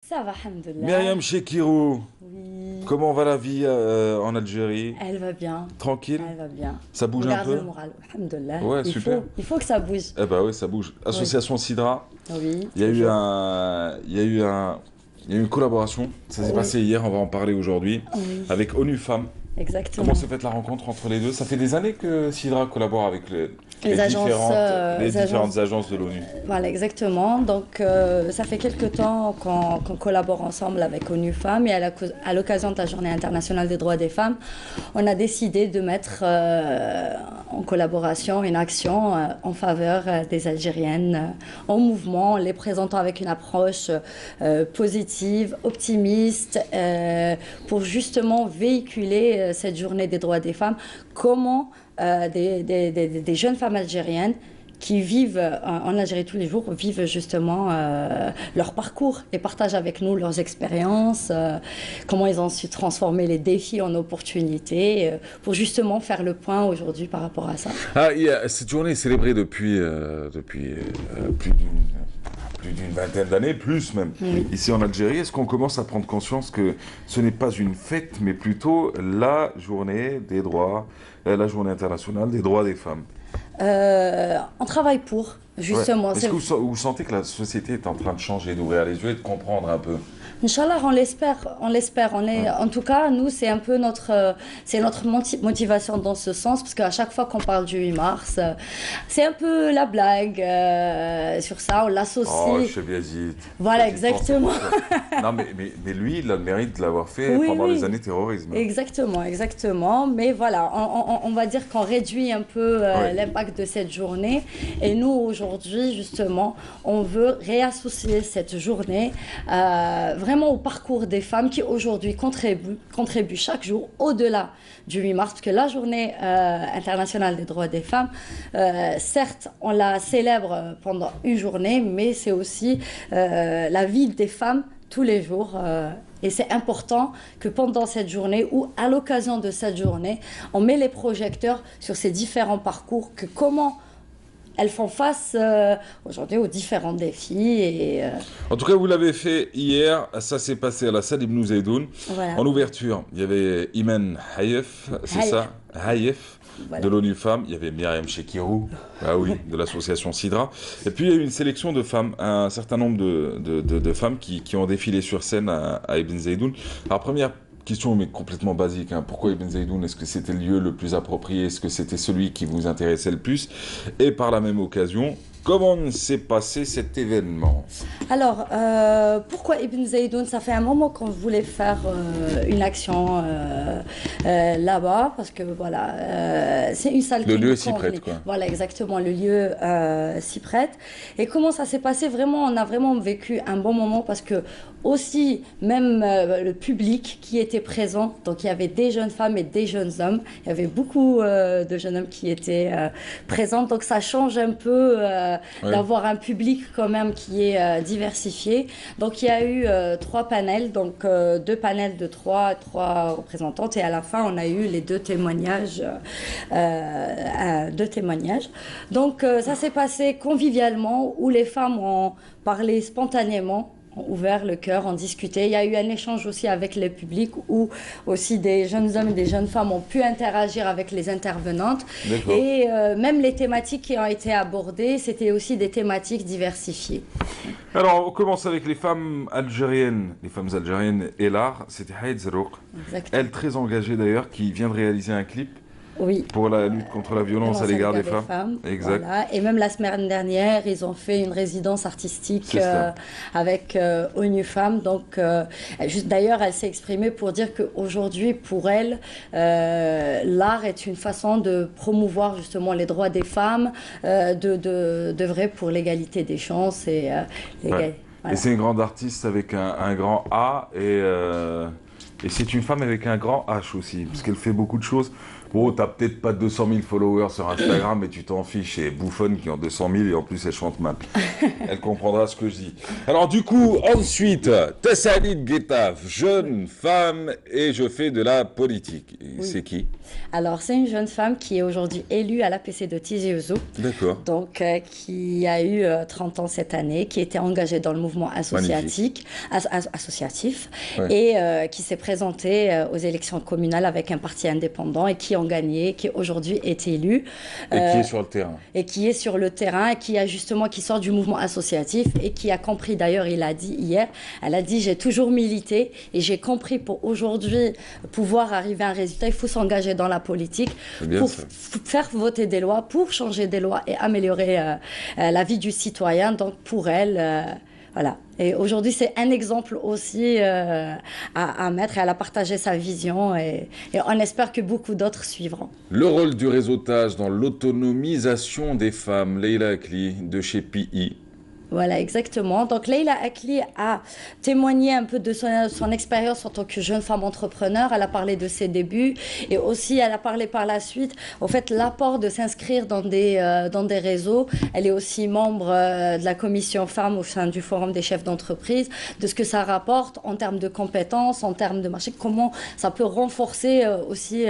Ça va, alhamdoulilah. Myriam Chekirou, Oui, comment va la vie en Algérie? elle va bien. Tranquille? Elle va bien. Ça On bouge un garde peu? le moral, alhamdoulilah. Ouais, super. Il faut que ça bouge. Eh ben oui, ça bouge. Oui, Association Sidra, oui, il y a eu toujours. un, il y a eu un, il y a eu une collaboration. Ça s'est Oui, passé hier, on va en parler aujourd'hui, oui, avec ONU Femmes. Comment exactement. s'est faite la rencontre entre les deux? Ça fait des années que Sidra collabore avec Les agences, les les agences. différentes agences de l'ONU. Voilà, exactement. Donc, ça fait quelque temps qu'on collabore ensemble avec ONU Femmes et à l'occasion de la Journée internationale des droits des femmes, on a décidé de mettre en collaboration une action en faveur des Algériennes en mouvement, en les présentant avec une approche positive, optimiste, pour justement véhiculer cette Journée des droits des femmes. Comment des jeunes femmes algériennes qui vivent en Algérie tous les jours, vivent justement leur parcours et partagent avec nous leurs expériences, comment ils ont su transformer les défis en opportunités, pour justement faire le point aujourd'hui par rapport à ça. Ah, cette journée est célébrée depuis plus d'une vingtaine d'années, plus même, Oui. ici en Algérie. Est-ce qu'on commence à prendre conscience que ce n'est pas une fête, mais plutôt la journée des droits, la journée internationale des droits des femmes? On travaille pour, Ouais. justement. Est-ce que vous sentez que la société est en train de changer, d'ouvrir les yeux et de comprendre un peu? Inch'Allah, on l'espère, on l'espère. Ouais. En tout cas, nous, c'est un peu c'est notre motivation dans ce sens, parce qu'à chaque fois qu'on parle du 8 mars, c'est un peu la blague sur ça, on Oh, l'associe. Cheb Yazid, Voilà, petite pensée exactement. pour toi. Non, mais lui, il a le mérite de l'avoir fait Oui, pendant les oui. années terrorisme. Exactement, exactement. Mais voilà, on va dire qu'on réduit un peu Ouais. l'impact de cette journée. Et nous, aujourd'hui, justement, on veut réassocier cette journée vraiment au parcours des femmes qui, aujourd'hui, contribuent chaque jour au-delà du 8 mars. Parce que la journée internationale des droits des femmes, certes, on la célèbre pendant une journée, mais c'est aussi la vie des femmes tous les jours. Et c'est important que pendant cette journée ou à l'occasion de cette journée, on met les projecteurs sur ces différents parcours, que comment elles font face aujourd'hui aux différents défis. Et En tout cas, vous l'avez fait hier, ça s'est passé à la salle Ibn Zaidoun. voilà. En ouverture, il y avait Imen Hayef, c'est Hayef. ça, Hayef, Voilà. de l'ONU Femmes. Il y avait Myriam Chekirou, ah oui, de l'association Sidra. Et puis il y a eu une sélection de femmes, un certain nombre de femmes qui ont défilé sur scène à Ibn Zaidoun. Alors première question, mais complètement basique, hein. Pourquoi Ibn Zaidoun? Est-ce que c'était le lieu le plus approprié? Est-ce que c'était celui qui vous intéressait le plus? Et par la même occasion, comment s'est passé cet événement? Alors, pourquoi Ibn Zaidoun? Ça fait un moment qu'on voulait faire une action là-bas, parce que voilà, c'est une salle Le qui lieu nous s'y convenait. prête, quoi. Voilà, exactement, le lieu s'y prête. Et comment ça s'est passé? Vraiment, on a vraiment vécu un bon moment, parce que aussi, même le public qui était présent, donc il y avait des jeunes femmes et des jeunes hommes, il y avait beaucoup de jeunes hommes qui étaient présents, donc ça change un peu Ouais. d'avoir un public quand même qui est diversifié. Donc il y a eu trois panels, donc deux panels de trois représentantes, et à la fin on a eu les deux témoignages, deux témoignages. Donc ça s'est passé convivialement, où les femmes ont parlé spontanément, ont ouvert le cœur, ont discuté. Il y a eu un échange aussi avec le public, où aussi des jeunes hommes et des jeunes femmes ont pu interagir avec les intervenantes. D'accord. Et même les thématiques qui ont été abordées, c'était aussi des thématiques diversifiées. Alors, on commence avec les femmes algériennes et l'art. C'était Haïd Zerouk, Exactement. elle très engagée d'ailleurs, qui vient de réaliser un clip Oui. pour la lutte contre la violence à l'égard des femmes. Exact. Voilà. Et même la semaine dernière, ils ont fait une résidence artistique C'est ça. avec ONU Femmes. Donc, juste d'ailleurs, elle s'est exprimée pour dire qu'aujourd'hui, pour elle, l'art est une façon de promouvoir justement les droits des femmes, d'œuvrer pour l'égalité des chances et Ouais. voilà. Et c'est une grande artiste avec un grand A et c'est une femme avec un grand H aussi, parce qu'elle fait beaucoup de choses. Gros, t'as peut-être pas 200 000 followers sur Instagram, mais tu t'en fiches. Et bouffonne qui ont 200 000 et en plus elle chante mal. Elle comprendra ce que je dis. Alors du coup, ensuite, Tessalid Getafe, jeune femme et je fais de la politique. Oui. C'est qui? Alors, c'est une jeune femme qui est aujourd'hui élue à l'APC de Tizi Ouzou, D'accord. donc qui a eu 30 ans cette année, qui était engagée dans le mouvement associatif Ouais. et qui s'est présentée aux élections communales avec un parti indépendant et qui ont gagné, qui aujourd'hui est élue. Et qui est sur le terrain. Et qui est sur le terrain, et qui sort du mouvement associatif et qui a compris, d'ailleurs, il a dit hier, elle a dit, j'ai toujours milité et j'ai compris pour aujourd'hui pouvoir arriver à un résultat, il faut s'engager dans la politique pour faire voter des lois, pour changer des lois et améliorer la vie du citoyen. Donc pour elle, voilà. Et aujourd'hui, c'est un exemple aussi à mettre. Elle a partagé sa vision et on espère que beaucoup d'autres suivront. Le rôle du réseautage dans l'autonomisation des femmes, Leila Akli de chez PI. Voilà, exactement. Donc, Leila Akli a témoigné un peu de son expérience en tant que jeune femme entrepreneur. Elle a parlé de ses débuts et aussi elle a parlé par la suite, au fait, l'apport de s'inscrire dans des réseaux. Elle est aussi membre de la commission femmes au sein du Forum des chefs d'entreprise, de ce que ça rapporte en termes de compétences, en termes de marché, comment ça peut renforcer aussi